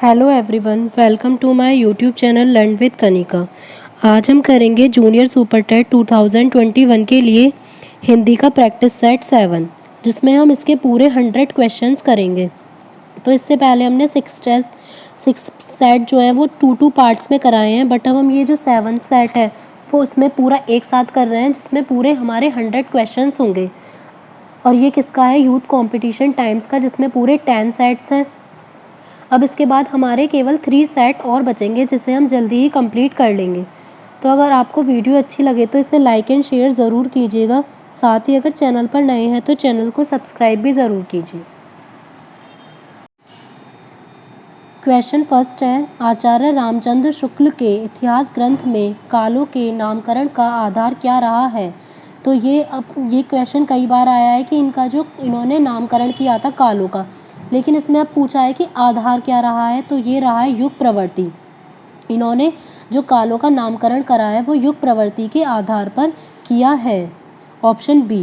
Hello everyone, welcome to my YouTube channel learn with Kanika. आज हम करेंगे जूनियर सुपर टेट 2021 के लिए हिंदी का प्रैक्टिस सेट 7, जिसमें हम इसके पूरे 100 क्वेश्चंस करेंगे। तो इससे पहले हमने सिक्स सेट जो है वो टू पार्ट्स में कराए हैं, बट अब हम ये जो 7 सेट है वो उसमें पूरा एक साथ कर रहे हैं, जिसमें पूरे हमारे 100 क्वेश्चंस होंगे। और ये किसका है? यूथ कंपटीशन टाइम्स का, जिसमें पूरे 10 सेट्स हैं। अब इसके बाद हमारे केवल 3 सेट और बचेंगे, जिसे हम जल्दी ही कंप्लीट कर लेंगे। तो अगर आपको वीडियो अच्छी लगे तो इसे लाइक एंड शेयर ज़रूर कीजिएगा। साथ ही अगर चैनल पर नए हैं तो चैनल को सब्सक्राइब भी ज़रूर कीजिए। क्वेश्चन फर्स्ट है, आचार्य रामचंद्र शुक्ल के इतिहास ग्रंथ में कालों के नामकरण का आधार क्या रहा है? तो ये क्वेश्चन कई बार आया है कि इन्होंने नामकरण किया था कालों का, लेकिन इसमें अब पूछा है कि आधार क्या रहा है। तो ये रहा है युग प्रवृत्ति। इन्होंने जो कालों का नामकरण करा है वो युग प्रवृत्ति के आधार पर किया है, ऑप्शन बी।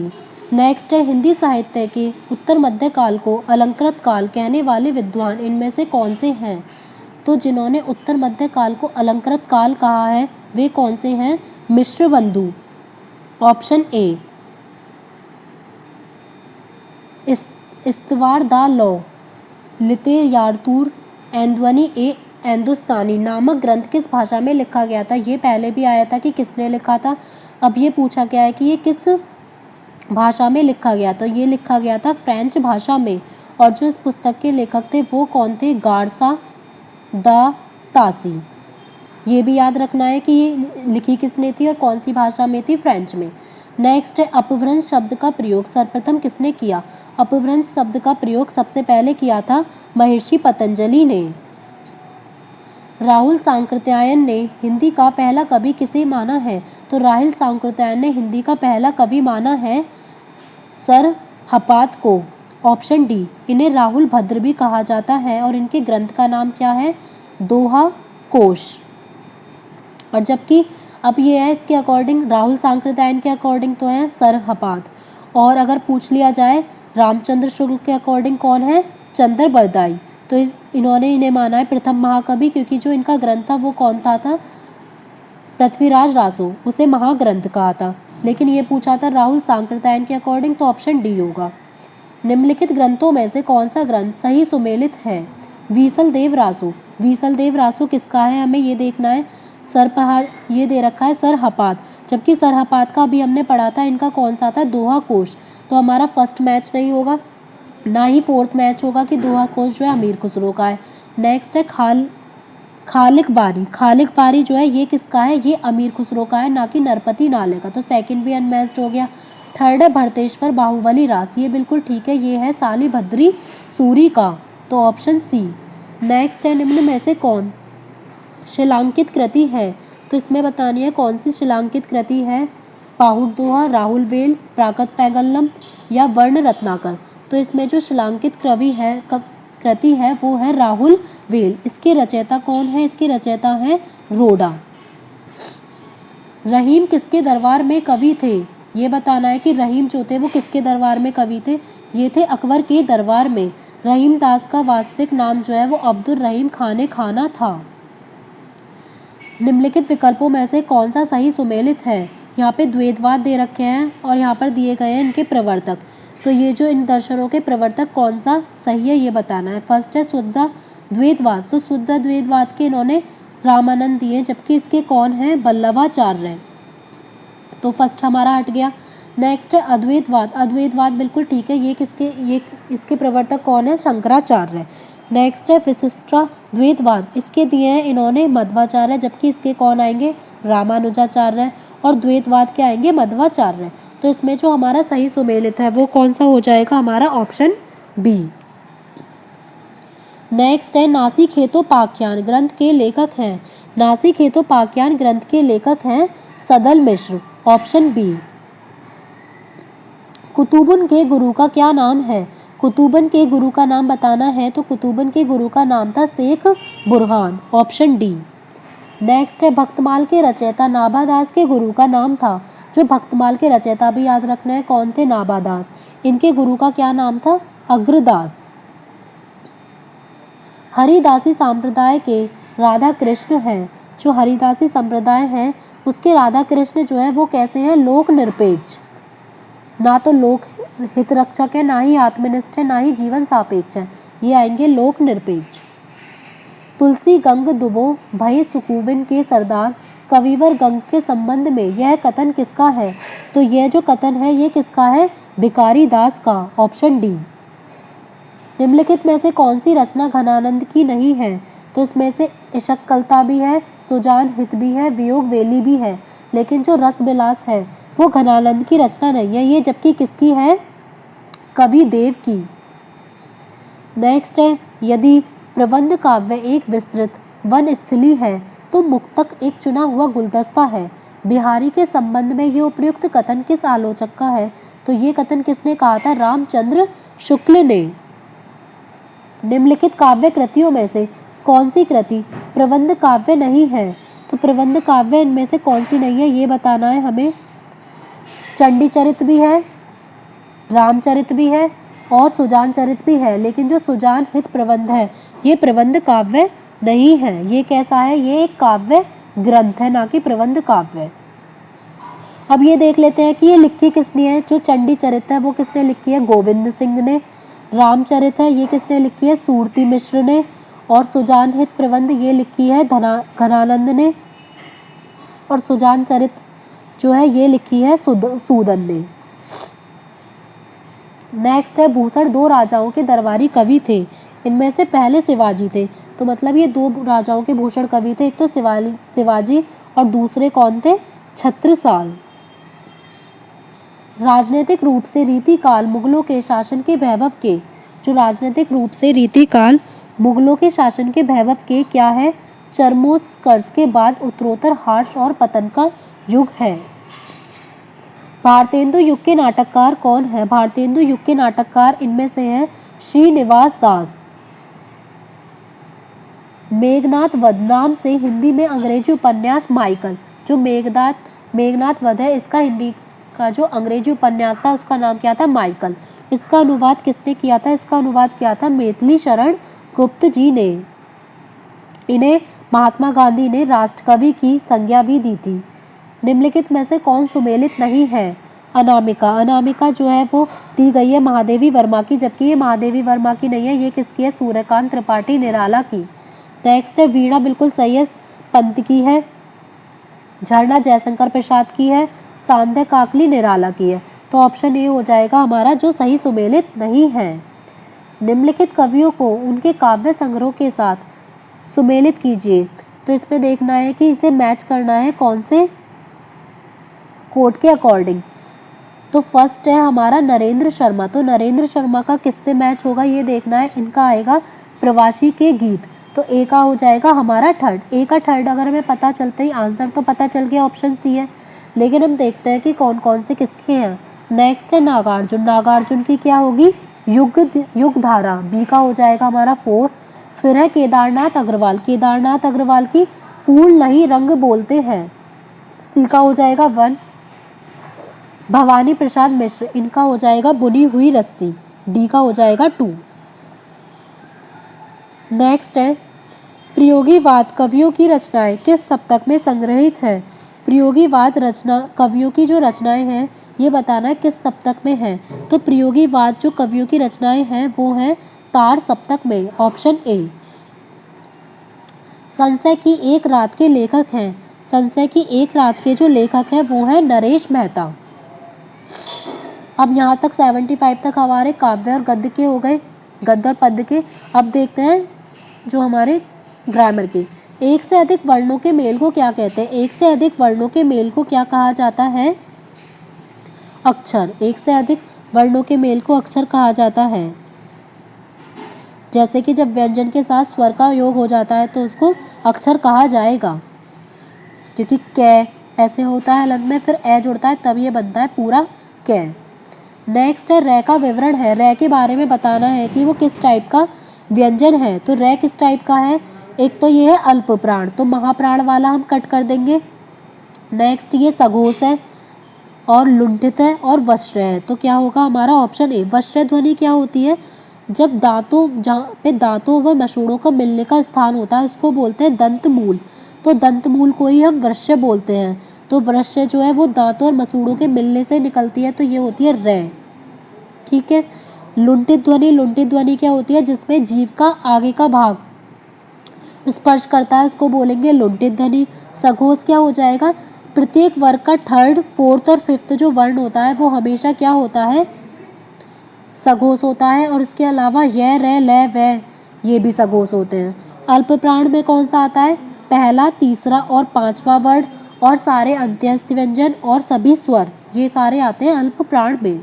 नेक्स्ट है, हिंदी साहित्य के उत्तर मध्य काल को अलंकृत काल कहने वाले विद्वान इनमें से कौन से हैं? तो जिन्होंने उत्तर मध्य काल को अलंकृत काल कहा है वे कौन से हैं? मिश्र बंधु, ऑप्शन ए। इस्तवार दा लॉ लितेरातूर एंध्वनि ए हिंदुस्तानी नामक ग्रंथ किस भाषा में लिखा गया था? ये पहले भी आया था कि किसने लिखा था। अब ये पूछा गया है कि ये किस भाषा में लिखा गया। तो ये लिखा गया था फ्रेंच भाषा में। और जो इस पुस्तक के लेखक थे वो कौन थे? गार्सा द तासी। ये भी याद रखना है कि ये लिखी किसने थी और कौन सी भाषा में थी? फ्रेंच में। नेक्स्ट है, अपभ्रंश शब्द का प्रयोग सर्वप्रथम किसने किया? अपभ्रंश शब्द का प्रयोग सबसे पहले किया था महर्षि पतंजलि ने। राहुल सांकृत्यायन ने हिंदी का पहला कवि किसे माना है? तो राहुल सांकृत्यायन ने हिंदी का पहला कवि माना है सर हपात को, ऑप्शन डी। इन्हें राहुल भद्र भी कहा जाता है और इनके ग्रंथ का नाम क्या है? दोहा कोश। और जबकि अब ये है इसके अकॉर्डिंग, राहुल सांकृत्यायन के अकॉर्डिंग तो है सर हपात। और अगर पूछ लिया जाए रामचंद्र शुक्ल के अकॉर्डिंग कौन है? चंद्र बरदाई। तो इन्होंने इन्हें माना है प्रथम महाकवि, क्योंकि जो इनका ग्रंथ था वो कौन था पृथ्वीराज रासो, उसे महाग्रंथ कहा था। लेकिन ये पूछा था राहुल सांकृत्यायन के अकॉर्डिंग, तो ऑप्शन डी होगा। निम्नलिखित ग्रंथों में से कौन सा ग्रंथ सही सुमेलित है? वीसल देव रासो। वीसल देव रासो किसका है हमें ये देखना है। ये दे रखा है सर हपात, जबकि सर हपात का अभी हमने पढ़ा था इनका कौन सा था? दोहा कोश। तो हमारा फर्स्ट मैच नहीं होगा, ना ही फोर्थ मैच होगा कि दोहा कोश जो है अमीर खुसरो का है। नेक्स्ट है खालिक बारी। खालिक बारी जो है ये किसका है? ये अमीर खुसरो का है, ना कि नरपति नाले का। तो सेकंड भी अनमैच्ड हो गया। थर्ड है भरतेश्वर बाहुबली रास। ये बिल्कुल ठीक है, ये है सालीभद्री सूरी का, तो ऑप्शन सी। नेक्स्ट है, निम्न में से कौन शिलांकित कृति है? तो इसमें बतानी है कौन सी शिलांकित कृति है। पाहुड़ दोहा, राहुल वेल, प्राकृत पैगल्लम या वर्ण रत्नाकर। तो इसमें जो शिलांकित कृति है वो है राहुल वेल। इसके रचयिता कौन है? इसके रचयिता है रोडा। रहीम किसके दरबार में कवि थे? ये बताना है कि रहीम जो थे वो किसके दरबार में कवि थे? ये थे अकबर के दरबार में। रहीम दास का वास्तविक नाम जो है वो अब्दुल रहीम खाने खाना था। निम्नलिखित विकल्पों में से कौन सा सही सुमेलित है? यहाँ पे द्वैतवाद दे रखे हैं और यहाँ पर दिए गए हैं इनके प्रवर्तक। तो ये जो इन दर्शनों के प्रवर्तक कौन सा सही है ये बताना है। फर्स्ट है शुद्ध द्वैतवाद। तो शुद्ध द्वैतवाद के इन्होंने रामानंद दिए, जबकि इसके कौन है? वल्लभाचार्य। तो फर्स्ट हमारा हट गया। नेक्स्ट है अद्वैतवाद। अद्वैतवाद बिल्कुल ठीक है, ये इसके प्रवर्तक कौन है? शंकराचार्य। नेक्स्ट है विशिष्टाद्वैतवाद। इसके दिए हैं इन्होंने मध्वाचार्य, जबकि इसके कौन आएंगे? रामानुजाचार्य। और द्वैतवाद के आएंगे मध्वाचार्य। तो इसमें जो हमारा सही सुमेलित है वो कौन सा हो जाएगा? हमारा ऑप्शन बी। नेक्स्ट है नासिक हेतुपाख्यान ग्रंथ के लेखक हैं। नासिक हेतुपाख्यान ग्रंथ के लेखक हैं सदल मिश्र, ऑप्शन बी। कुतुबुन के गुरु का क्या नाम है? कुतुबन के गुरु का नाम बताना है, तो कुतुबन के गुरु का नाम था Shaikh Burhan, option D. Next है भक्तमाल के रचयिता नाभादास के गुरु का नाम था। जो भक्तमाल के रचयिता भी याद रखना है कौन थे? नाभादास। इनके गुरु का क्या नाम था? अग्रदास। हरिदासी संप्रदाय के राधा कृष्ण हैं, जो हरिदासी संप्रदाय है उसके राधा कृष्ण जो है वो कैसे हैं, लोक निरपेक्ष, ना तो लोक हित रक्षक है, ना ही आत्मनिष्ठ है, ना ही जीवन सापेक्ष है, ये आएंगे लोक निरपेक्ष। तुलसी गंग दुबो भय सुकुविन के सरदार कविवर गंग के संबंध में यह कथन किसका है, तो यह जो कथन है ये किसका है, भिखारी दास का, ऑप्शन डी। निम्नलिखित में से कौन सी रचना घनानंद की नहीं है, तो इसमें से इशक कलता भी है, सुजान हित भी है, वियोग वेली भी है, लेकिन जो रस विलास है वो घनानंद की रचना नहीं है, ये जबकि किसकी है, कवि देव की। नेक्स्ट है, यदि प्रबंध काव्य एक विस्तृत वन स्थली है तो मुक्तक एक चुना हुआ गुलदस्ता है। बिहारी के संबंध में ये उपयुक्त कथन किस आलोचक का है, तो ये कथन किसने कहा था, रामचंद्र शुक्ल ने। निम्नलिखित काव्य कृतियों में से कौन सी कृति प्रबंध काव्य नहीं है, तो प्रबंध काव्य इनमें से कौन सी नहीं है ये बताना है हमें। चंडी चरित भी है, रामचरित भी है और सुजान चरित भी है, लेकिन जो सुजान हित प्रबंध है ये प्रबंध काव्य नहीं है, ये कैसा है, ये एक काव्य ग्रंथ है, ना कि प्रबंध काव्य। अब ये देख लेते हैं कि ये लिखी किसने है, जो चंडी चरित है वो किसने लिखी है, गोविंद सिंह ने। रामचरित है ये किसने लिखी है, सूरती मिश्र ने। और सुजान हित प्रबंध ये लिखी है घनानंद ने। और सुजान चरित जो है ये लिखी है सूदन ने। नेक्स्ट है, भूषण दो राजाओं के दरबारी कवि थे, इनमें से पहले शिवाजी थे, तो मतलब ये दो राजाओं के भूषण कवि थे, एक तो शिवाजी और दूसरे कौन थे, छत्रसाल। राजनीतिक रूप से रीतिकाल मुगलों के शासन के वैभव के, जो राजनीतिक रूप से रीतिकाल मुगलों के शासन के वैभव के क्या है, चरमोत्कर्ष के बाद उत्तरोत्तर हर्ष और पतन का युग है। भारतेंदु युग के नाटककार कौन है, भारतेंदु युग के नाटककार इनमें से है श्रीनिवास दास। मेघनाथ वध नाम से हिंदी में अंग्रेजी उपन्यास माइकल, जो मेघनाथ वध है इसका हिंदी का जो अंग्रेजी उपन्यास था उसका नाम क्या था, माइकल। इसका अनुवाद किसने किया था, इसका अनुवाद किया था मैथिली शरण गुप्त जी ने। इन्हें महात्मा गांधी ने राष्ट्रकवि की संज्ञा भी दी थी। निम्नलिखित में से कौन सुमेलित नहीं है, अनामिका। अनामिका जो है वो दी गई है महादेवी वर्मा की, जबकि ये महादेवी वर्मा की नहीं है, ये किसकी है, सूर्यकांत त्रिपाठी निराला की। नेक्स्ट है, वीणा बिल्कुल सही है, पंत की है। झरना जयशंकर प्रसाद की है, सांध्य काकली निराला की है, तो ऑप्शन ए हो जाएगा हमारा जो सही सुमेलित नहीं है। निम्नलिखित कवियों को उनके काव्य संग्रह के साथ सुमेलित कीजिए, तो इसमें देखना है कि इसे मैच करना है कौन से कोड के अकॉर्डिंग। तो फर्स्ट है हमारा नरेंद्र शर्मा, तो नरेंद्र शर्मा का किससे मैच होगा ये देखना है। इनका आएगा प्रवासी के गीत, तो ए का हो जाएगा हमारा थर्ड। ए का थर्ड अगर हमें पता चलते ही आंसर तो पता चल गया, ऑप्शन सी है, लेकिन हम देखते हैं कि कौन कौन से किसके हैं। नेक्स्ट है नागार्जुन, नागार्जुन की क्या होगी, युग धारा, बी का हो जाएगा हमारा 4। फिर है केदारनाथ अग्रवाल, केदारनाथ अग्रवाल की फूल नहीं रंग बोलते हैं, सी का हो जाएगा 1। भवानी प्रसाद मिश्र, इनका हो जाएगा बुनी हुई रस्सी, डी का हो जाएगा 2। नेक्स्ट है प्रयोगीवाद कवियों की रचनाएं किस सप्तक में संग्रहित है। प्रयोगीवाद रचना कवियों की जो रचनाएं हैं ये बताना है किस सप्तक में है, तो प्रयोगीवाद जो कवियों की रचनाएं हैं वो है तार सप्तक में, ऑप्शन ए। संशय की एक रात के लेखक हैं, संशय की एक रात के जो लेखक हैं वो है नरेश मेहता। अब यहाँ तक 75 तक हमारे काव्य और गद्य के हो गए, गद्य और पद्य के। अब देखते हैं जो हमारे ग्रामर के। एक से अधिक वर्णों के मेल को क्या कहते हैं, एक से अधिक वर्णों के मेल को क्या कहा जाता है, अक्षर। एक से अधिक वर्णों के मेल को अक्षर कहा जाता है। जैसे कि जब व्यंजन के साथ स्वर का योग हो जाता है तो उसको अक्षर कहा जाएगा, क्योंकि कै ऐसे होता है हलंत में, फिर ए जुड़ता है तब ये बनता है पूरा कै। नेक्स्ट है रै का विवरण है, रै के बारे में बताना है कि वो किस टाइप का व्यंजन है। तो रै किस टाइप का है, एक तो ये है अल्प प्राण, तो महाप्राण वाला हम कट कर देंगे। नेक्स्ट ये सघोष है और लुंठित है और वश्र है, तो क्या होगा हमारा ऑप्शन ए। वश्र ध्वनि क्या होती है, जब दांतों जहाँ पे दांतों व मसूड़ों का मिलने का स्थान होता है उसको बोलते हैं दंत मूल। तो दंत मूल को ही हम वृष्य बोलते हैं। तो वृष्य जो है वो दांतों और मसूड़ों के मिलने से निकलती है, तो ये होती है रै। ठीक है। लुंठित ध्वनि, लुंठित ध्वनि क्या होती है? जिसमें जीभ का आगे का भाग स्पर्श करता है उसको बोलेंगे लुंठित ध्वनि। सघोष क्या हो जाएगा? प्रत्येक वर्ग का थर्ड, फोर्थ और फिफ्थ जो वर्ण होता है वो हमेशा क्या होता है? सघोष होता है। और इसके अलावा य, रे, ल, व ये भी सघोष होते हैं। अल्प प्राण में कौन सा आता है? पहला, तीसरा और पांचवा वर्ण, और सारे अंत्यस्थ व्यंजन और सभी स्वर, ये सारे आते हैं अल्प प्राण में।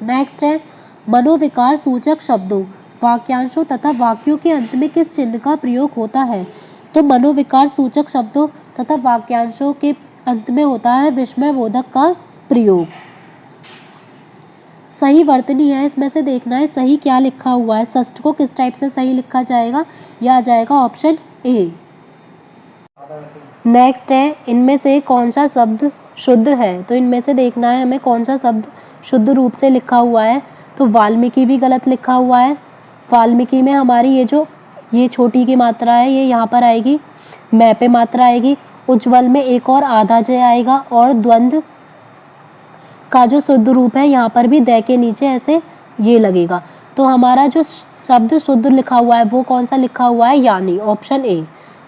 नेक्स्ट है मनोविकार सूचक शब्दों, वाक्यांशों तथा वाक्यों के अंत में किस चिन्ह का प्रयोग होता है? तो मनोविकार सूचक शब्दों तथा वाक्यांशों के अंत में होता है विस्मयबोधक का प्रयोग। सही वर्तनी है, इसमें से देखना है सही क्या लिखा हुआ है। षष्ठ को किस टाइप से सही लिखा जाएगा? यह आ जाएगा ऑप्शन ए। नेक्स्ट है इनमें से कौन सा शब्द शुद्ध है? तो इनमें से देखना है हमें कौन सा शब्द शुद्ध रूप से लिखा हुआ है। तो वाल्मीकि भी गलत लिखा हुआ है। वाल्मीकि में हमारी ये छोटी की मात्रा है, ये यहाँ पर आएगी, मैं पे मात्रा आएगी। उज्ज्वल में एक और आधा जय आएगा, और द्वंद्व का जो शुद्ध रूप है यहाँ पर भी द के नीचे ऐसे ये लगेगा। तो हमारा जो शब्द शुद्ध लिखा हुआ है वो कौन सा लिखा हुआ है? यानी, ऑप्शन ए।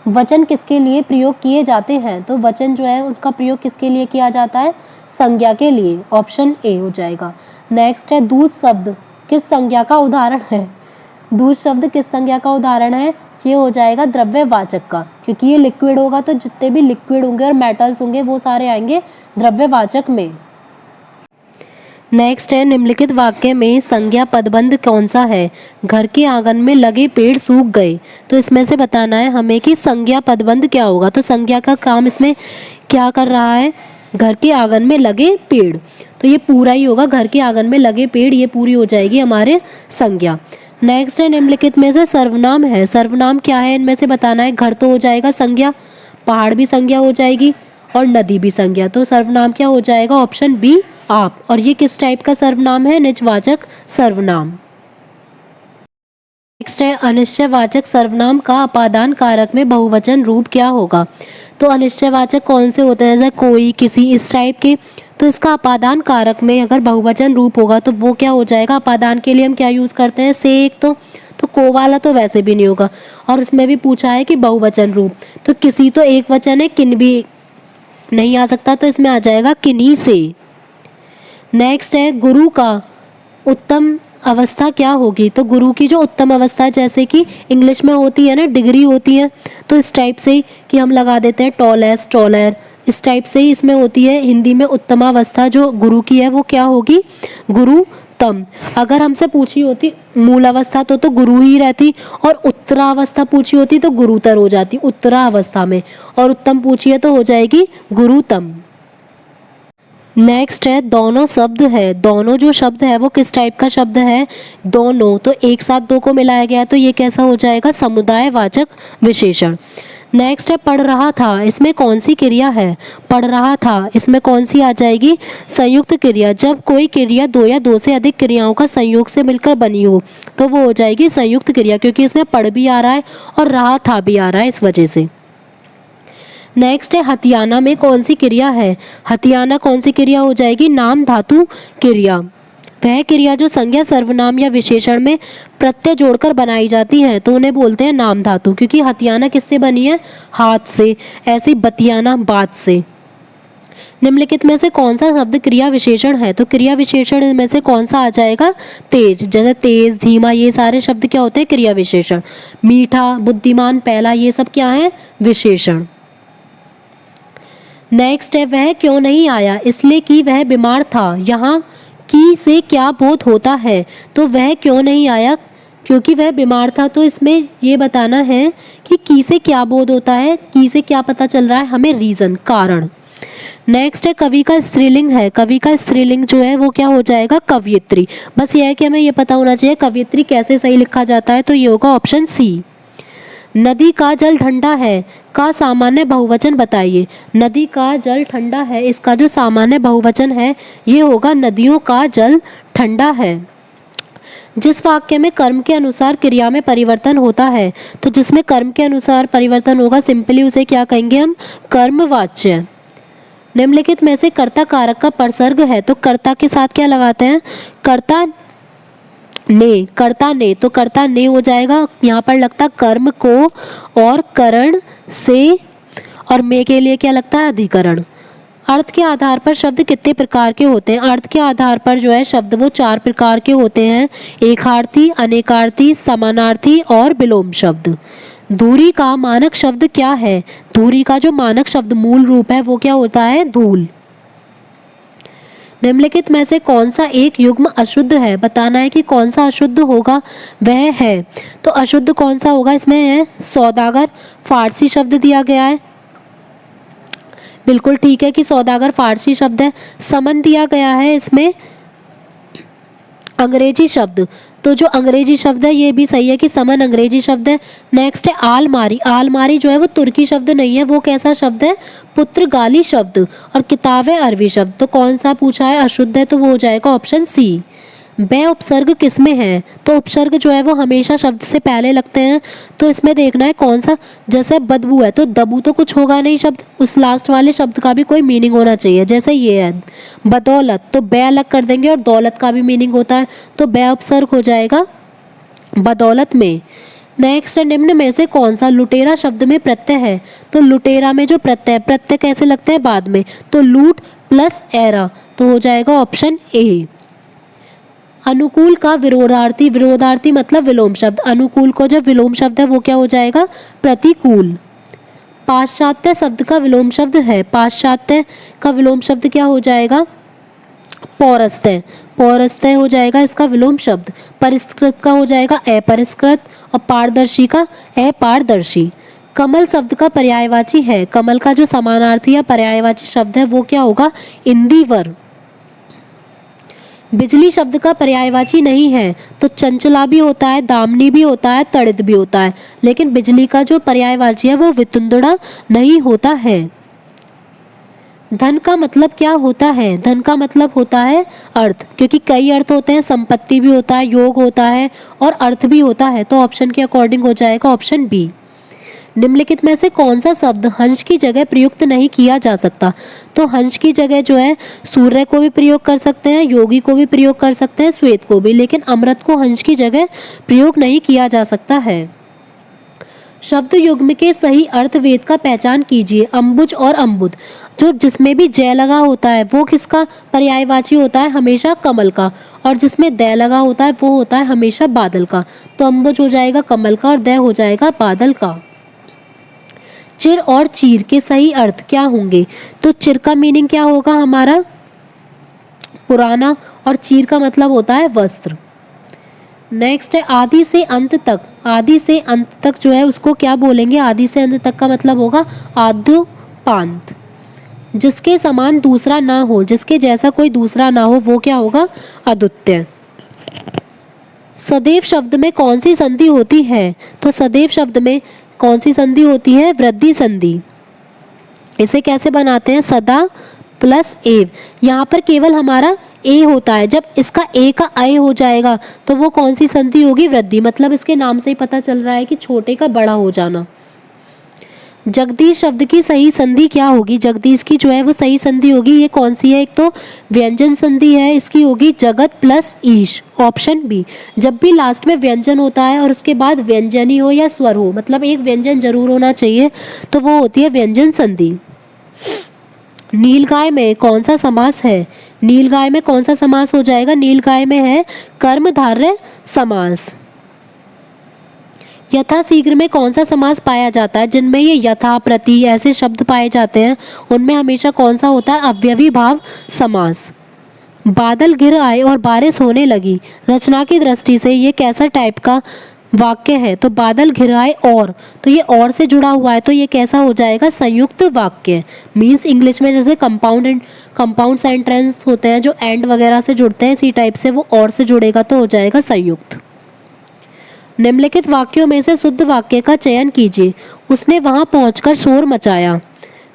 वचन किसके लिए प्रयोग किए जाते हैं? तो वचन जो है उसका प्रयोग किसके लिए किया जाता है? संज्ञा के लिए, ऑप्शन ए हो जाएगा। नेक्स्ट है दूध शब्द किस संज्ञा का उदाहरण है? दूध शब्द किस संज्ञा का उदाहरण है? ये हो जाएगा द्रव्यवाचक का, क्योंकि ये लिक्विड होगा तो जितने भी लिक्विड होंगे और मेटल्स होंगे वो सारे आएंगे द्रव्यवाचक में। नेक्स्ट है निम्नलिखित वाक्य में संज्ञा पदबंध कौन सा है? घर के आंगन में लगे पेड़ सूख गए। तो इसमें से बताना है हमें कि संज्ञा पदबंध क्या होगा। तो संज्ञा का काम इसमें क्या कर रहा है? घर के आंगन में लगे पेड़, तो ये पूरा ही होगा, घर के आंगन में लगे पेड़, ये पूरी हो जाएगी हमारे संज्ञा। नेक्स्ट है निम्नलिखित में से सर्वनाम है। सर्वनाम क्या है इनमें से बताना है। घर तो हो जाएगा संज्ञा, पहाड़ भी संज्ञा हो जाएगी, और नदी भी संज्ञा। तो सर्वनाम क्या हो जाएगा? ऑप्शन बी आप। और ये किस टाइप का सर्वनाम है? निजवाचक सर्वनाम। नेक्स्ट है अनिश्चयवाचक सर्वनाम का अपादान कारक में बहुवचन रूप क्या होगा? तो अनिश्चयवाचक कौन से होते हैं? जैसे कोई, किसी, इस टाइप के। तो इसका अपादान कारक में अगर बहुवचन रूप होगा तो वो क्या हो जाएगा? अपादान के लिए हम क्या यूज करते हैं? से एक। तो को वाला तो वैसे भी नहीं होगा, और इसमें भी पूछा है कि बहुवचन रूप, तो किसी तो एक वचन है, किन भी नहीं आ सकता, तो इसमें आ जाएगा किन्हीं से। नेक्स्ट है गुरु का उत्तम अवस्था क्या होगी? तो गुरु की जो उत्तम अवस्था, जैसे कि इंग्लिश में होती है ना, डिग्री होती है, तो इस टाइप से कि हम लगा देते हैं टॉलेस्ट, टॉलर, इस टाइप से ही इसमें होती है हिंदी में उत्तमावस्था जो गुरु की है वो क्या होगी? गुरुतम। अगर हमसे पूछी होती मूल अवस्था तो गुरु ही रहती, और उत्तरावस्था पूछी होती तो गुरुतर हो जाती उत्तरा अवस्था में, और उत्तम पूछी है तो हो जाएगी गुरुतम। नेक्स्ट है दोनों शब्द है। दोनों जो शब्द है वो किस टाइप का शब्द है? दोनों, तो एक साथ दो को मिलाया गया तो ये कैसा हो जाएगा? समुदायवाचक विशेषण। नेक्स्ट है पढ़ रहा था, इसमें कौन सी क्रिया है? पढ़ रहा था, इसमें कौन सी आ जाएगी? संयुक्त क्रिया। जब कोई क्रिया दो या दो से अधिक क्रियाओं का संयोग से मिलकर बनी हो तो वो हो जाएगी संयुक्त क्रिया, क्योंकि इसमें पढ़ भी आ रहा है और रहा था भी आ रहा है, इस वजह से। नेक्स्ट है हथियाना में कौन सी क्रिया है? हथियाना कौन सी क्रिया हो जाएगी? नाम धातु क्रिया। वह क्रिया जो संज्ञा, सर्वनाम या विशेषण में प्रत्यय जोड़कर बनाई जाती है तो उन्हें बोलते हैं नाम धातु, क्योंकि हथियाना किससे बनी है? हाथ से। ऐसे बतियाना बात से। निम्नलिखित में से कौन सा शब्द क्रिया विशेषण है? तो क्रिया विशेषण में से कौन सा आ जाएगा? तेज। जैसे तेज, धीमा, ये सारे शब्द क्या होते हैं? क्रिया विशेषण। मीठा, बुद्धिमान, पहला, ये सब क्या है? विशेषण। नेक्स्ट है वह क्यों नहीं आया? इसलिए कि वह बीमार था। यहाँ की से क्या बोध होता है? तो वह क्यों नहीं आया क्योंकि वह बीमार था, तो इसमें ये बताना है कि की से क्या बोध होता है, की से क्या पता चल रहा है हमें? रीजन, कारण। नेक्स्ट है कवि का स्त्रीलिंग है। कवि का स्त्रीलिंग जो है वो क्या हो जाएगा? कवयित्री। बस ये है कि हमें ये पता होना चाहिए कवयित्री कैसे सही लिखा जाता है, तो ये होगा ऑप्शन सी। नदी का जल ठंडा है का सामान्य बहुवचन बताइए। नदी का जल ठंडा है, इसका जो सामान्य बहुवचन है ये होगा नदियों का जल ठंडा है। जिस वाक्य में कर्म के अनुसार क्रिया में परिवर्तन होता है, तो जिसमें कर्म के अनुसार परिवर्तन होगा सिंपली उसे क्या कहेंगे हम, कर्मवाच्य। निम्नलिखित में से कर्ता कारक का प्रसर्ग है, तो कर्ता के साथ क्या लगाते हैं, कर्ता ने, तो कर्ता ने हो जाएगा, यहाँ पर लगता कर्म को, और करण से, और में के लिए क्या लगता है, अधिकरण। अर्थ के आधार पर शब्द कितने प्रकार के होते हैं, अर्थ के आधार पर जो है शब्द वो 4 प्रकार के होते हैं, एकार्थी, अनेकार्थी, समानार्थी और विलोम शब्द। धूरी का मानक शब्द क्या है, धूरी का जो मानक शब्द मूल रूप है वो क्या होता है, धूल। निम्नलिखित में से कौन सा एक युग्म अशुद्ध है, बताना है कि कौन सा अशुद्ध होगा, वह है, तो अशुद्ध कौन सा होगा, इसमें है सौदागर, फारसी शब्द दिया गया है, बिल्कुल ठीक है कि सौदागर फारसी शब्द है। समन दिया गया है इसमें अंग्रेजी शब्द, तो जो अंग्रेजी शब्द है ये भी सही है कि समन अंग्रेजी शब्द है। नेक्स्ट है आलमारी, आलमारी जो है वो तुर्की शब्द नहीं है, वो कैसा शब्द है, पुर्तगाली शब्द। और किताब है अरबी शब्द, तो कौन सा पूछा है, अशुद्ध है, तो वो हो जाएगा ऑप्शन सी। बै उपसर्ग किसमें है, तो उपसर्ग जो है वो हमेशा शब्द से पहले लगते हैं, तो इसमें देखना है कौन सा, जैसे बदबू है तो दबू तो कुछ होगा नहीं शब्द, उस लास्ट वाले शब्द का भी कोई मीनिंग होना चाहिए, जैसे ये है बदौलत, तो बै अलग कर देंगे और दौलत का भी मीनिंग होता है, तो बै उपसर्ग हो जाएगा बदौलत में। नेक्स्ट निम्न में से कौन सा लुटेरा शब्द में प्रत्यय है, तो लुटेरा में जो प्रत्यय कैसे लगते हैं बाद में, तो लूट प्लस एरा, तो हो जाएगा ऑप्शन ए। अनुकूल का विरोधार्थी, विरोधार्थी मतलब विलोम शब्द, अनुकूल को जब विलोम शब्द है वो क्या हो जाएगा, प्रतिकूल। पाश्चात्य शब्द का विलोम शब्द है, पाश्चात्य का विलोम शब्द क्या हो जाएगा, पौरस्त्य, पौरस्त्य हो जाएगा इसका विलोम शब्द। परिष्कृत का हो जाएगा अपरिष्कृत, और पारदर्शी का अपारदर्शी। कमल शब्द का पर्यायवाची है, कमल का जो समानार्थी या पर्यायवाची शब्द है वो क्या होगा, इंदिवर। बिजली शब्द का पर्यायवाची नहीं है, तो चंचला भी होता है, दामनी भी होता है, तड़ित भी होता है, लेकिन बिजली का जो पर्यायवाची है वो वितुंदड़ा नहीं होता है। धन का मतलब क्या होता है, धन का मतलब होता है अर्थ, क्योंकि कई अर्थ होते हैं, संपत्ति भी होता है, योग होता है और अर्थ भी होता है, तो ऑप्शन के अकॉर्डिंग हो जाएगा ऑप्शन बी। निम्नलिखित में से कौन सा शब्द हंस की जगह प्रयुक्त नहीं किया जा सकता, तो हंस की जगह जो है सूर्य को भी प्रयोग कर सकते हैं, योगी को भी प्रयोग कर सकते हैं, श्वेत को भी, लेकिन अमृत को हंस की जगह प्रयोग नहीं किया जा सकता है। शब्द युग्म के सही अर्थ वेद का पहचान कीजिए। अंबुज और अंबुद, जो जिसमें भी जय लगा होता है वो किसका पर्यायवाची होता है, हमेशा कमल का, और जिसमें दय लगा होता है वो होता है हमेशा बादल का, तो अंबुज हो जाएगा कमल का और दय हो जाएगा बादल का। चिर और चीर के सही अर्थ क्या होंगे, तो चिर का मीनिंग क्या होगा हमारा, पुराना, और चीर का मतलब होता है वस्त्र। नेक्स्ट है आदि से अंत तक, आदि से अंत तक जो है उसको क्या बोलेंगे, आदि से अंत तक का मतलब होगा आद्योपांत। जिसके समान दूसरा ना हो, जिसके जैसा कोई दूसरा ना हो वो क्या होगा, अद्वितीय। सदैव शब्द में कौन सी संधि होती है, तो सदैव शब्द में कौन सी संधि होती है, वृद्धि संधि। इसे कैसे बनाते हैं, सदा प्लस एव, यहाँ पर केवल हमारा ए होता है, जब इसका ए का अय हो जाएगा तो वो कौन सी संधि होगी, वृद्धि, मतलब इसके नाम से ही पता चल रहा है कि छोटे का बड़ा हो जाना। जगदीश शब्द की सही संधि क्या होगी, जगदीश की जो है वो सही संधि होगी, ये कौन सी है, एक तो व्यंजन संधि है, इसकी होगी जगत प्लस ईश, ऑप्शन बी। जब भी लास्ट में व्यंजन होता है और उसके बाद व्यंजनी हो या स्वर हो, मतलब एक व्यंजन जरूर होना चाहिए, तो वो होती है व्यंजन संधि। नीलगाय में कौन सा समास है, नीलगाय में कौन सा समास हो जाएगा, नीलगाय में है कर्मधारय समास। यथा शीघ्र में कौन सा समास पाया जाता है, जिनमें ये यथा प्रति ऐसे शब्द पाए जाते हैं उनमें हमेशा कौन सा होता है, अव्ययी भाव समास। बादल गिर आए और बारिश होने लगी, रचना की दृष्टि से ये कैसा टाइप का वाक्य है, तो बादल घिर आए और, तो ये और से जुड़ा हुआ है, तो ये कैसा हो जाएगा, संयुक्त वाक्य। मीन्स इंग्लिश में जैसे कंपाउंड सेंटेंस होते हैं जो एंड वगैरह से जुड़ते हैं, इसी टाइप से वो और से जुड़ेगा तो हो जाएगा संयुक्त। निम्नलिखित वाक्यों में से शुद्ध वाक्य का चयन कीजिए। उसने वहां पहुंचकर शोर मचाया,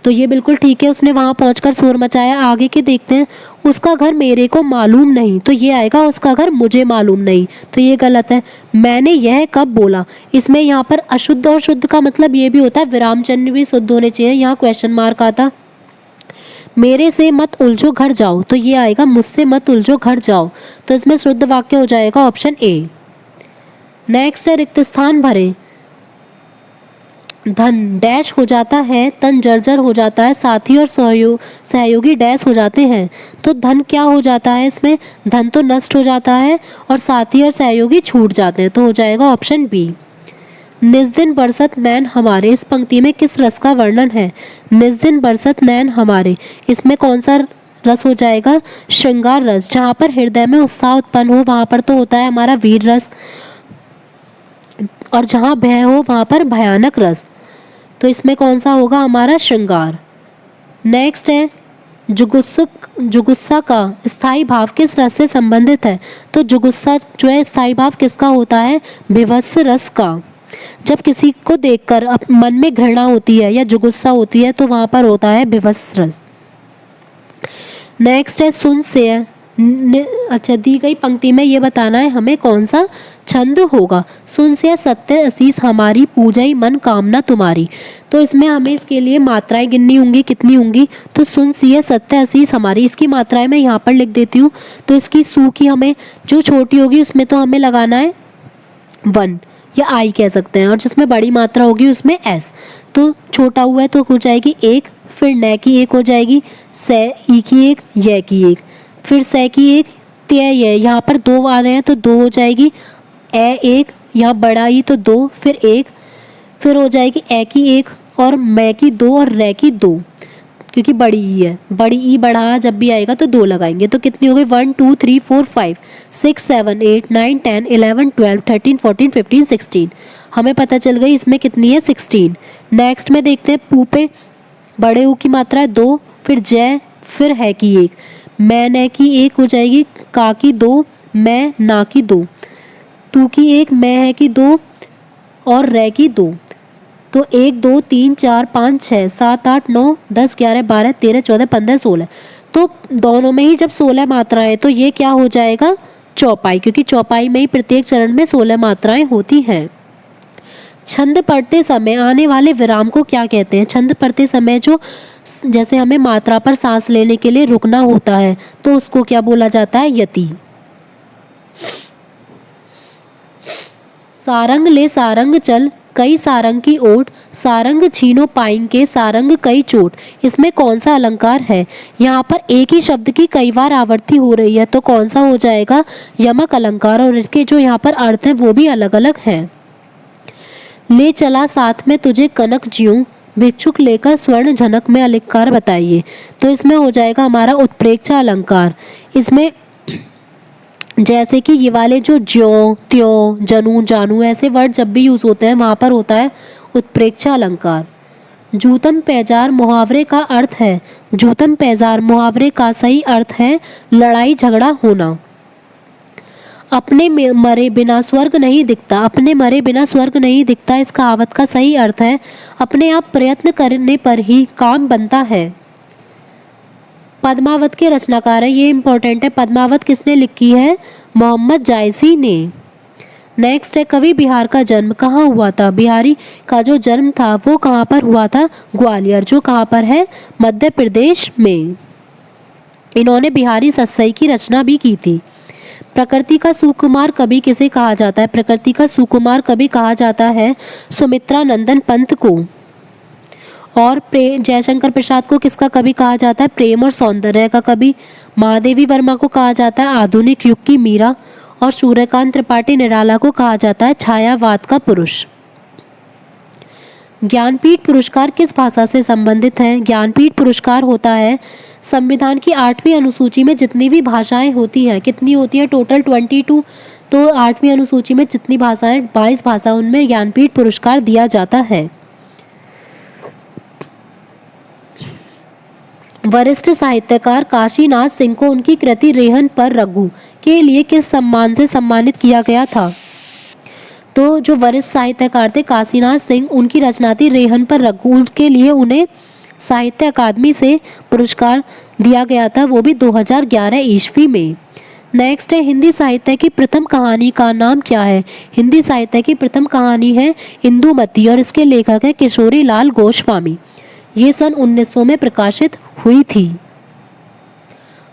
तो ये बिल्कुल ठीक है, उसने वहां पहुंचकर शोर मचाया। आगे के देखते हैं, उसका घर मेरे को मालूम नहीं, तो ये आएगा उसका घर मुझे मालूम नहीं, तो ये गलत है। मैंने यह कब बोला, इसमें यहाँ पर अशुद्ध और शुद्ध का मतलब ये भी होता है, विराम चिन्ह भी शुद्ध होने चाहिए, यहाँ क्वेश्चन मार्क आता। मेरे से मत उलझो घर जाओ, तो ये आएगा मुझसे मत उलझो घर जाओ, तो इसमें शुद्ध वाक्य हो जाएगा ऑप्शन ए। नेक्स्ट है रिक्त स्थान भरे। धन डैश हो जाता है, तन जर्जर हो जाता है, साथी और सहयोगी डैश हो जाते हैं, तो धन क्या हो जाता है इसमें, धन तो नष्ट हो जाता है और साथी और सहयोगी छूट जाते हैं, तो हो जाएगा ऑप्शन बी। निज दिन बरसत नैन हमारे, इस पंक्ति में किस रस का वर्णन है, निज दिन बरसत नैन हमारे, इसमें कौन सा रस हो जाएगा, श्रृंगार रस। जहाँ पर हृदय में उत्साह उत्पन्न हो वहाँ पर तो होता है हमारा वीर रस, और जहाँ भय हो वहाँ पर भयानक रस, तो इसमें कौन सा होगा हमारा श्रृंगार। नेक्स्ट है जुगुस्सा का स्थायी भाव किस रस से संबंधित है, तो जुगुस्सा जो है स्थायी भाव किसका होता है, विभत्स रस का। जब किसी को देखकर मन में घृणा होती है या जुगुस्सा होती है तो वहां पर होता है विभत्स रस। नेक्स्ट है सुन से, अच्छा दी गई पंक्ति में ये बताना है हमें कौन सा छंद होगा। सुन से सत्य असीस हमारी, पूजई मन कामना तुम्हारी, तो इसमें हमें इसके लिए मात्राएं गिननी होंगी, कितनी होंगी, तो सुन सी सत्य असीस हमारी, इसकी मात्राएं मैं यहाँ पर लिख देती हूँ। तो इसकी सु की हमें जो छोटी होगी उसमें तो हमें लगाना है 1 या आई कह सकते हैं, और जिसमें बड़ी मात्रा होगी उसमें एस, तो छोटा हुआ है तो हो जाएगी 1, फिर न की 1 हो जाएगी, से ई की 1, य की 1, फिर से की 1, त्य य, यहाँ पर 2 आ रहे हैं तो 2 हो जाएगी, ए 1, यहाँ बड़ा ई तो 2, फिर 1, फिर हो जाएगी ए की 1 और मैं की 2 और रे की 2, क्योंकि बड़ी ई है, बड़ी ई बड़ा जब भी आएगा तो 2 लगाएंगे, तो कितनी हो गई 1 2 3 4 5 6 7 8 9 10 11 12 13 14 15 16, हमें पता चल गई इसमें कितनी है 16। नेक्स्ट में देखते हैं पू पे, बड़े ऊ की मात्रा है 2, फिर जय, फिर है की 1, मैं न की 1 हो जाएगी, का की 2, मैं ना की 2, तू की 1, मैं है की 2 और रे की 2, तो 1 2 3 4 5 6 7 8 9 10 11 12 13 14 15 16, तो दोनों में ही जब 16 मात्राएं तो ये क्या हो जाएगा चौपाई, क्योंकि चौपाई में ही प्रत्येक चरण में 16 मात्राएं होती हैं। छंद पढ़ते समय आने वाले विराम को क्या कहते हैं, छंद पढ़ते समय जो जैसे हमें मात्रा पर सांस लेने के लिए रुकना होता है तो उसको क्या बोला जाता है, यति। सारंग ले सारंग चल, कई सारंग की ओट, सारंग छीनो पाएंगे सारंग कई चोट, इसमें कौन सा अलंकार है, यहाँ पर एक ही शब्द की कई बार आवृत्ति हो रही है तो कौन सा हो जाएगा यमक अलंकार, और इसके जो यहाँ पर अर्थ है वो भी अलग अलग है। ले चला साथ में तुझे कनक ज्यूं, भिक्षुक लेकर स्वर्ण झनक में अलंकार बताइए, तो इसमें हो जाएगा हमारा उत्प्रेक्षा अलंकार। इसमें जैसे कि ये वाले जो ज्यों त्यों जनू जानू ऐसे वर्ड जब भी यूज होते हैं वहां पर होता है उत्प्रेक्षा अलंकार। जूतम पैजार मुहावरे का अर्थ है, जूतम पैजार मुहावरे का सही अर्थ है लड़ाई झगड़ा होना। अपने मरे बिना स्वर्ग नहीं दिखता, अपने मरे बिना स्वर्ग नहीं दिखता, इस कहावत का सही अर्थ है अपने आप प्रयत्न करने पर ही काम बनता है। पद्मावत के रचनाकार है, ये इंपॉर्टेंट है, पद्मावत किसने लिखी है, मोहम्मद जायसी ने। नेक्स्ट है कवि बिहार का जन्म कहाँ हुआ था, बिहारी का जो जन्म था वो कहाँ पर हुआ था, ग्वालियर, जो कहाँ पर है मध्य प्रदेश में। इन्होंने बिहारी सत्सई की रचना भी की थी। प्रकृति का सुकुमार कवि किसे कहा जाता है, प्रकृति का सुकुमार कवि कहा जाता है सुमित्रा नंदन पंत को। और जयशंकर प्रसाद को किसका कवि कहा जाता है, प्रेम और सौंदर्य का कवि। महादेवी वर्मा को कहा जाता है आधुनिक युग की मीरा, और सूर्यकांत त्रिपाठी निराला को कहा जाता है छायावाद का पुरुष। ज्ञानपीठ पुरस्कार किस भाषा से संबंधित है, ज्ञानपीठ पुरस्कार होता है संविधान की 8वीं अनुसूची में जितनी भी भाषाएं होती हैं, कितनी होती है टोटल 22, तो 8वीं अनुसूची में जितनी भाषाएं 22 भाषा उनमें ज्ञानपीठ पुरस्कार दिया जाता है। वरिष्ठ साहित्यकार काशीनाथ सिंह को उनकी कृति रेहन पर रघु के लिए किस सम्मान से सम्मानित किया गया था, तो जो वरिष्ठ साहित्यकार थे काशीनाथ सिंह, उनकी रचना थी रेहन पर रघु, के लिए उन्हें साहित्य अकादमी से पुरस्कार दिया गया था, वो भी 2011 ईस्वी में। नेक्स्ट है हिंदी साहित्य की प्रथम कहानी का नाम क्या है। हिंदी साहित्य की प्रथम कहानी है इंदुमती और इसके लेखक है किशोरी लाल गोस्वामी। ये सन 1900 में प्रकाशित हुई थी।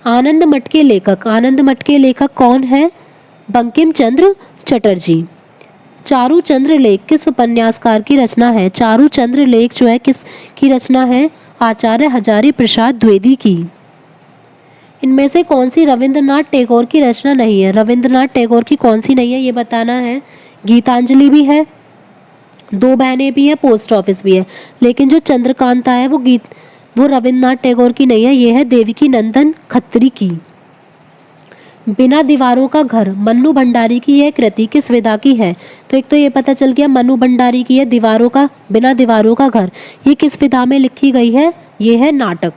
आनंद मठ के लेखक, आनंद मठ के लेखक कौन है? बंकिम चंद्र चटर्जी। चारू चंद्र लेख किस उपन्यासकार की रचना है? चारू चंद्र लेख जो है किस की रचना है? आचार्य हजारी प्रसाद द्विवेदी की। इनमें से कौन सी रविंद्रनाथ टैगोर की रचना नहीं है? रविंद्रनाथ टैगोर की कौन सी नहीं है ये बताना है। गीतांजलि भी है, दो बहनें भी है, पोस्ट ऑफिस भी है, लेकिन जो चंद्रकांता है वो रविंद्रनाथ टैगोर की नहीं है, ये है देवकी नंदन खत्री की। बिना दीवारों का घर मन्नू भंडारी की यह कृति किस विधा की है? तो एक तो ये पता चल गया मन्नू भंडारी की है बिना दीवारों का घर। ये किस विधा में लिखी गई है? ये है नाटक।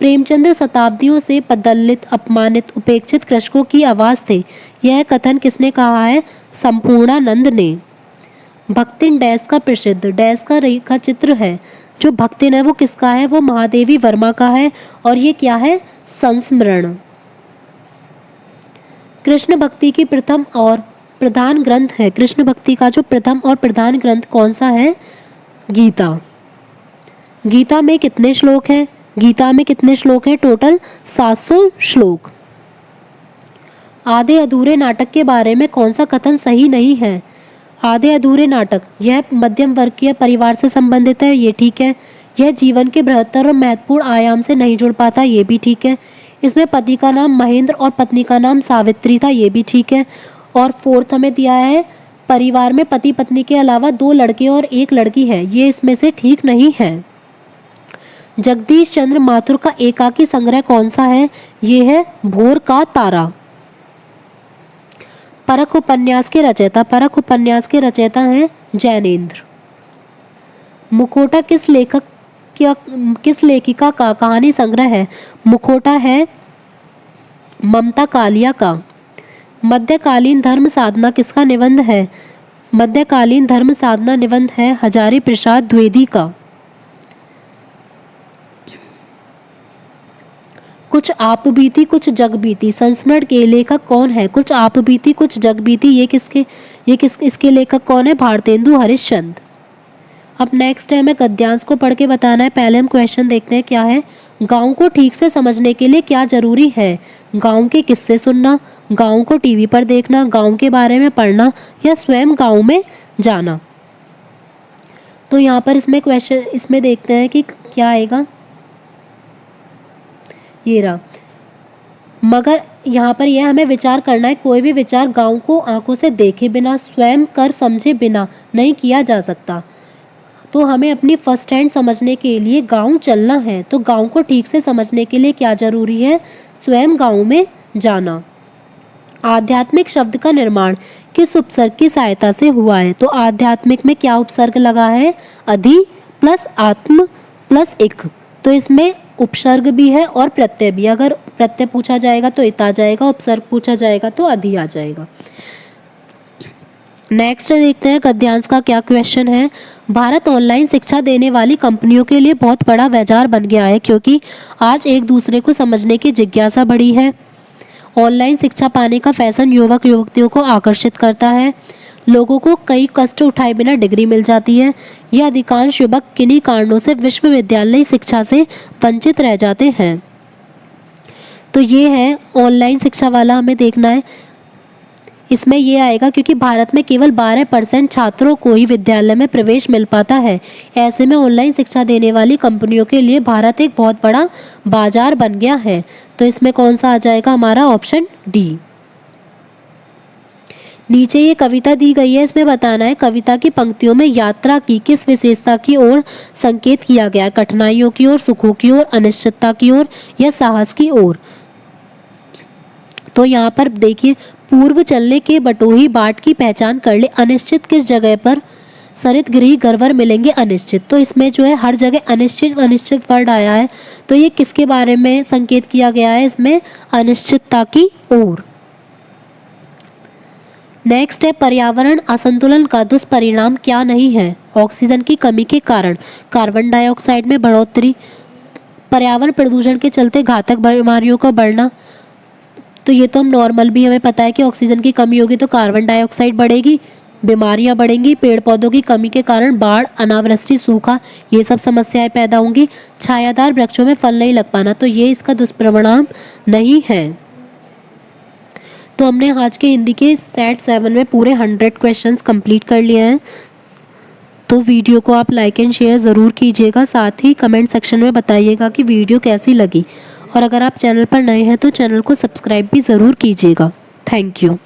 प्रेमचंद्र शताब्दियों से पददलित, अपमानित, उपेक्षित कृषकों की आवाज थे। यह कथन किसने कहा है? संपूर्णानंद ने। भक्तिन डैश का प्रसिद्ध डैश का रेखा चित्र है। जो भक्तिन है वो किसका है? वो महादेवी वर्मा का है और ये क्या है? संस्मरण। कृष्ण भक्ति की प्रथम और प्रधान ग्रंथ है। कृष्ण भक्ति का जो प्रथम और प्रधान ग्रंथ कौन सा है? गीता। गीता में कितने श्लोक हैं? गीता में कितने श्लोक हैं? टोटल 700 श्लोक। आधे अधूरे नाटक के बारे में कौन सा कथन सही नहीं है? आधे अधूरे नाटक, यह मध्यम वर्गीय परिवार से संबंधित है, ये ठीक है। यह जीवन के बृहत्तर और महत्वपूर्ण आयाम से नहीं जुड़ पाता, ये भी ठीक है। इसमें पति का नाम महेंद्र और पत्नी का नाम सावित्री था, ये भी ठीक है। और फोर्थ हमें दिया है परिवार में पति पत्नी के अलावा 2 लड़के और 1 लड़की है, ये इसमें से ठीक नहीं है। जगदीश चंद्र माथुर का एकाकी संग्रह कौन सा है? ये है भोर का तारा। परख उपन्यास के रचयिता हैं जैनेन्द्र। मुखौटा किस लेखिका का कहानी संग्रह है? मुखौटा है ममता कालिया का। मध्यकालीन धर्म साधना किसका निबंध है? मध्यकालीन धर्म साधना निबंध है हजारी प्रसाद द्विवेदी का। कुछ आप बीती कुछ जग बीती संस्मरण के लेखक कौन है? कुछ आप बीती कुछ जग बीती इसके लेखक कौन है? भारतेंदु हरिश्चंद्र। अब नेक्स्ट है हमें गद्यांश को पढ़ के बताना है। पहले हम क्वेश्चन देखते हैं क्या है। गाँव को ठीक से समझने के लिए क्या जरूरी है? गाँव के किस्से सुनना, गाँव को टीवी पर देखना, गाँव के बारे में पढ़ना या स्वयं गाँव में जाना। तो यहाँ पर इसमें देखते हैं कि क्या आएगा। ये रहा, मगर यहाँ पर यह हमें विचार करना है, कोई भी विचार गाँव को आंखों से देखे बिना, स्वयं कर समझे बिना नहीं किया जा सकता। तो हमें अपनी फर्स्ट हैंड समझने के लिए गाँव चलना है। तो गाँव को ठीक से समझने के लिए क्या जरूरी है? स्वयं गाँव में जाना। आध्यात्मिक शब्द का निर्माण किस उपसर्ग की सहायता से हुआ है? तो आध्यात्मिक में क्या उपसर्ग लगा है? अधि प्लस आत्म प्लस इक। तो इसमें उपसर्ग भी है और प्रत्यय भी। अगर प्रत्यय पूछा जाएगा तो इत आ जाएगा, उपसर्ग पूछा जाएगा तो अधि आ जाएगा। नेक्स्ट देखते हैं गद्यांश का क्या क्वेश्चन है। भारत ऑनलाइन शिक्षा देने वाली कंपनियों के लिए बहुत बड़ा बाजार बन गया है, क्योंकि आज एक दूसरे को समझने की जिज्ञासा बढ़ी है। ऑनलाइन शिक्षा पाने का फैशन युवक युवतियों को आकर्षित करता है। लोगों को कई कष्ट उठाए बिना डिग्री मिल जाती है। यह अधिकांश युवक किन्हीं कारणों से विश्वविद्यालय शिक्षा से वंचित रह जाते हैं। तो ये है ऑनलाइन शिक्षा वाला हमें देखना है। इसमें ये आएगा क्योंकि भारत में केवल 12% छात्रों को ही विद्यालय में प्रवेश मिल पाता है। ऐसे में ऑनलाइन शिक्षा देने वाली कंपनियों के लिए भारत एक बहुत बड़ा बाजार बन गया है। तो इसमें कौन सा आ जाएगा हमारा? Option D. नीचे ये कविता दी गई है, इसमें बताना है कविता की पंक्तियों में यात्रा की किस विशेषता की ओर संकेत किया गया है? कठिनाइयों की ओर, सुखों की ओर, अनिश्चितता की ओर या साहस की ओर? तो यहाँ पर देखिए, पूर्व चलने के बटोही बाट की पहचान कर ले, अनिश्चित किस जगह पर सरित गृह गरवर मिलेंगे अनिश्चित। तो इसमें जो है हर जगह अनिश्चित अनिश्चित वर्ड आया है, तो ये किसके बारे में संकेत किया गया है? इसमें अनिश्चितता की ओर। नेक्स्ट है पर्यावरण असंतुलन का दुष्परिणाम क्या नहीं है? ऑक्सीजन की कमी के कारण, कार्बन डाइऑक्साइड में बढ़ोतरी, पर्यावरण प्रदूषण के चलते घातक बीमारियों का बढ़ना। तो ये तो हम नॉर्मल भी हमें पता है कि ऑक्सीजन की कमी होगी तो कार्बन डाइऑक्साइड बढ़ेगी, बीमारियां बढ़ेंगी, पेड़ पौधों की कमी के कारण बाढ़, अनावृष्टि, सूखा, ये सब समस्याएं पैदा होंगी, छायादार वृक्षों में फल नहीं लग पाना, तो ये इसका दुष्परिणाम नहीं है। तो हमने आज के हिंदी के सेट 7 में पूरे 100 क्वेश्चंस कंप्लीट कर लिए हैं। तो वीडियो को आप लाइक एंड शेयर ज़रूर कीजिएगा, साथ ही कमेंट सेक्शन में बताइएगा कि वीडियो कैसी लगी, और अगर आप चैनल पर नए हैं तो चैनल को सब्सक्राइब भी ज़रूर कीजिएगा। Thank you.